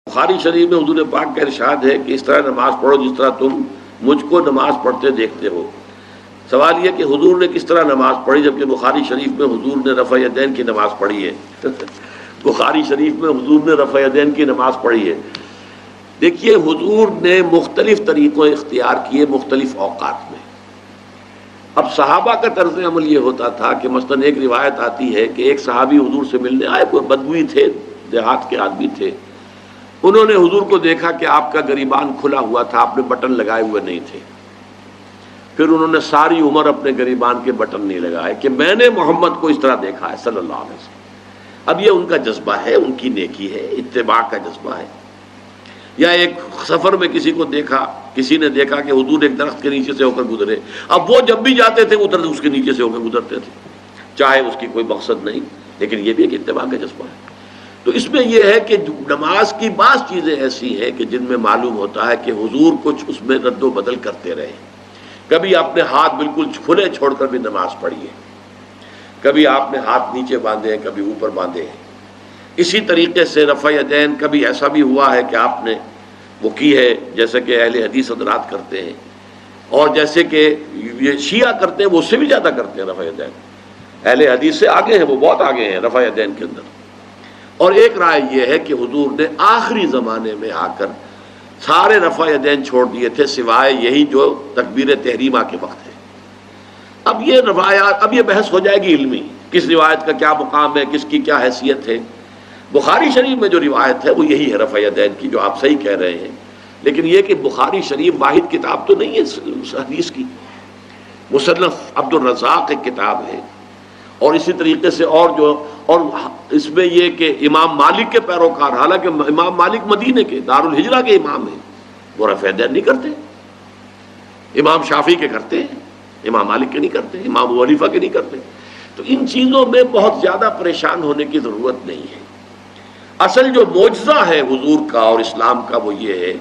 بخاری شریف میں حضور پاک کا ارشاد ہے کہ اس طرح نماز پڑھو جس طرح تم مجھ کو نماز پڑھتے دیکھتے ہو۔ سوال یہ کہ حضور نے کس طرح نماز پڑھی، جبکہ بخاری شریف میں حضور نے رفع یدین کی نماز پڑھی ہے بخاری شریف میں حضور نے رفع یدین کی نماز پڑھی ہے۔ دیکھیے حضور نے مختلف طریقوں اختیار کیے مختلف اوقات میں۔ اب صحابہ کا طرز عمل یہ ہوتا تھا کہ مثلا ایک روایت آتی ہے کہ ایک صحابی حضور سے ملنے آئے، کوئی بدوی تھے، دیہات کے آدمی تھے، انہوں نے حضور کو دیکھا کہ آپ کا گریبان کھلا ہوا تھا، آپ نے بٹن لگائے ہوئے نہیں تھے۔ پھر انہوں نے ساری عمر اپنے گریبان کے بٹن نہیں لگائے کہ میں نے محمد کو اس طرح دیکھا ہے صلی اللہ علیہ وسلم۔ اب یہ ان کا جذبہ ہے، ان کی نیکی ہے، اتباع کا جذبہ ہے۔ یا ایک سفر میں کسی نے دیکھا کہ حضور ایک درخت کے نیچے سے ہو کر گزرے، اب وہ جب بھی جاتے تھے ادھر اس کے نیچے سے ہو کر گزرتے تھے، چاہے اس کی کوئی مقصد نہیں، لیکن یہ بھی ایک اتباع کا جذبہ ہے۔ تو اس میں یہ ہے کہ نماز کی بعض چیزیں ایسی ہیں کہ جن میں معلوم ہوتا ہے کہ حضور کچھ اس میں رد و بدل کرتے رہے۔ کبھی آپ نے ہاتھ بالکل کھلے چھوڑ کر بھی نماز پڑھی ہے، کبھی آپ نے ہاتھ نیچے باندھے ہیں، کبھی اوپر باندھے ہیں۔ اسی طریقے سے رفع یدین کبھی ایسا بھی ہوا ہے کہ آپ نے وہ کی ہے جیسے کہ اہل حدیث حضرات کرتے ہیں، اور جیسے کہ یہ شیعہ کرتے ہیں وہ اس سے بھی زیادہ کرتے ہیں رفع یدین۔ اہل حدیث سے آگے ہیں، وہ بہت آگے ہیں رفع یدین کے اندر۔ اور ایک رائے یہ ہے کہ حضور نے آخری زمانے میں آ کر سارے رفع یدین چھوڑ دیے تھے سوائے یہی جو تکبیر تحریمہ کے وقت ہے۔ اب یہ روایات، اب یہ بحث ہو جائے گی علمی، کس روایت کا کیا مقام ہے، کس کی کیا حیثیت ہے۔ بخاری شریف میں جو روایت ہے وہ یہی ہے رفع یدین کی، جو آپ صحیح کہہ رہے ہیں، لیکن یہ کہ بخاری شریف واحد کتاب تو نہیں ہے اس حدیث کی، مصنف عبد الرزاق ایک کتاب ہے، اور اسی طریقے سے اور اس میں یہ کہ امام مالک کے پیروکار، حالانکہ امام مالک مدینے کے دارالہجرہ کے امام ہیں، وہ رفع یدین نہیں کرتے، امام شافعی کے کرتے ہیں، امام مالک کے نہیں کرتے، امام ابو حنیفہ کے نہیں کرتے۔ تو ان چیزوں میں بہت زیادہ پریشان ہونے کی ضرورت نہیں ہے۔ اصل جو معجزہ ہے حضور کا اور اسلام کا وہ یہ ہے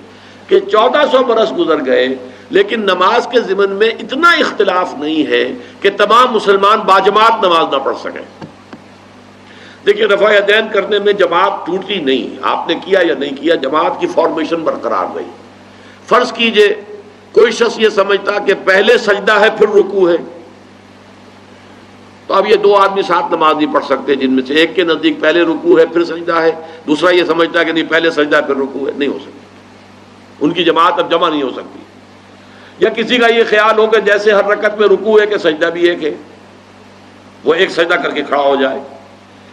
کہ 1400 برس گزر گئے لیکن نماز کے ضمن میں اتنا اختلاف نہیں ہے کہ تمام مسلمان باجماعت نماز نہ پڑھ سکیں۔ دیکھیے رفع یدین کرنے میں جماعت ٹوٹی نہیں، آپ نے کیا یا نہیں کیا، جماعت کی فارمیشن برقرار رہی۔ فرض کیجئے کوئی شخص یہ سمجھتا کہ پہلے سجدہ ہے پھر رکوع ہے، تو اب یہ دو آدمی ساتھ نماز نہیں پڑھ سکتے، جن میں سے ایک کے نزدیک پہلے رکوع ہے پھر سجدہ ہے، دوسرا یہ سمجھتا ہے کہ نہیں پہلے سجدہ ہے پھر رکوع ہے، نہیں ہو سکتی، ان کی جماعت اب جمع نہیں ہو سکتی۔ یا کسی کا یہ خیال ہو کہ جیسے ہر رکعت میں رکوع ہے کہ سجدہ بھی ایک ہے، وہ ایک سجدہ کر کے کھڑا ہو جائے۔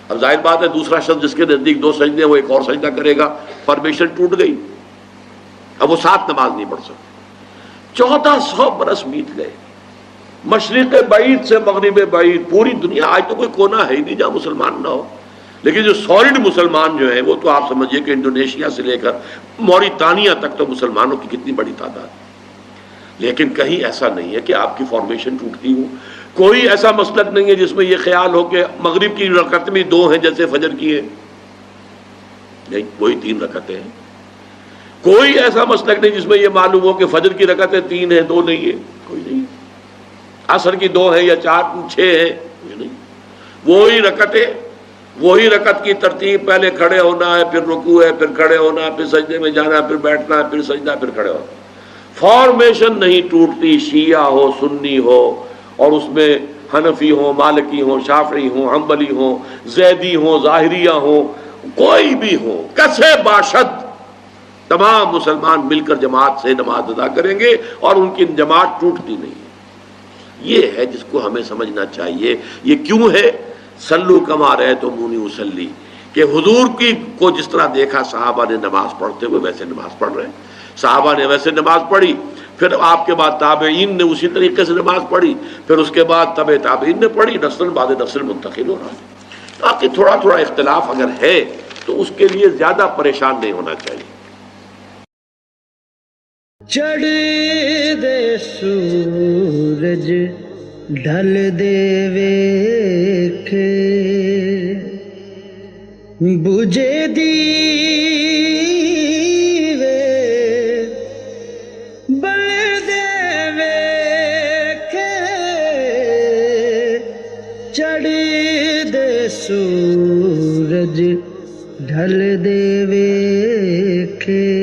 اب ظاہر بات ہے دوسرا شخص جس کے نزدیک دو سجدے ہیں وہ ایک اور سجدہ کرے گا، فارمیشن ٹوٹ گئی، اب وہ ساتھ نماز نہیں پڑھ سکتے۔ 1400 برس بیت گئے، مشرق بعید سے مغرب بعید، پوری دنیا، آج تو کوئی کونا ہے ہی نہیں جہاں مسلمان نہ ہو، لیکن جو سالڈ مسلمان جو ہیں وہ تو آپ سمجھیے کہ انڈونیشیا سے لے کر موریتانیہ تک تو مسلمانوں کی کتنی بڑی تعداد ہے۔ لیکن کہیں ایسا نہیں ہے کہ آپ کی فارمیشن ٹوٹتی ہو، کوئی ایسا مسلک نہیں ہے جس میں یہ خیال ہو کہ مغرب کی رکعت میں 2 ہیں جیسے فجر کی ہے، نہیں، وہی 3 رکعتیں ہیں۔ کوئی ایسا مسلک نہیں جس میں یہ معلوم ہو کہ فجر کی رکعتیں 3 ہیں 2 نہیں ہے، کوئی نہیں۔ عصر کی 2 ہیں یا 4 6 ہیں، کوئی نہیں۔ وہی رکعتیں، وہی رکعت کی ترتیب، پہلے کھڑے ہونا ہے پھر رکوع ہے پھر کھڑے ہونا ہے پھر سجدے میں جانا ہے پھر بیٹھنا ہے پھر سجدہ پھر کھڑے ہونا۔ فارمیشن نہیں ٹوٹتی، شیعہ ہو سنی ہو، اور اس میں حنفی ہوں مالکی ہوں شافعی ہوں حنبلی ہوں زیدی ہوں ظاہریہ ہوں، کوئی بھی ہو، کسے باشد، تمام مسلمان مل کر جماعت سے نماز ادا کریں گے اور ان کی جماعت ٹوٹتی نہیں ہے۔ یہ ہے جس کو ہمیں سمجھنا چاہیے۔ یہ کیوں ہے؟ صلو کما رأیتمونی اصلی، کہ حضور کی کو جس طرح دیکھا صحابہ نے نماز پڑھتے ہوئے ویسے نماز پڑھ رہے ہیں، صحابہ نے ویسے نماز پڑھی، پھر آپ کے بعد تابعین نے اسی طریقے سے نماز پڑھی، پھر اس کے بعد تبع تابعین نے پڑھی، نسل بعد نسل منتقل ہو رہا ہے۔ باقی تھوڑا تھوڑا اختلاف اگر ہے تو اس کے لیے زیادہ پریشان نہیں ہونا چاہیے۔ چڑھ دے سورج ڈھل دے ویکھے، بجھے دیوے بل دے ویکھے، چڑھ دے سورج ڈھل دے ویکھے، ਵੇਖੇ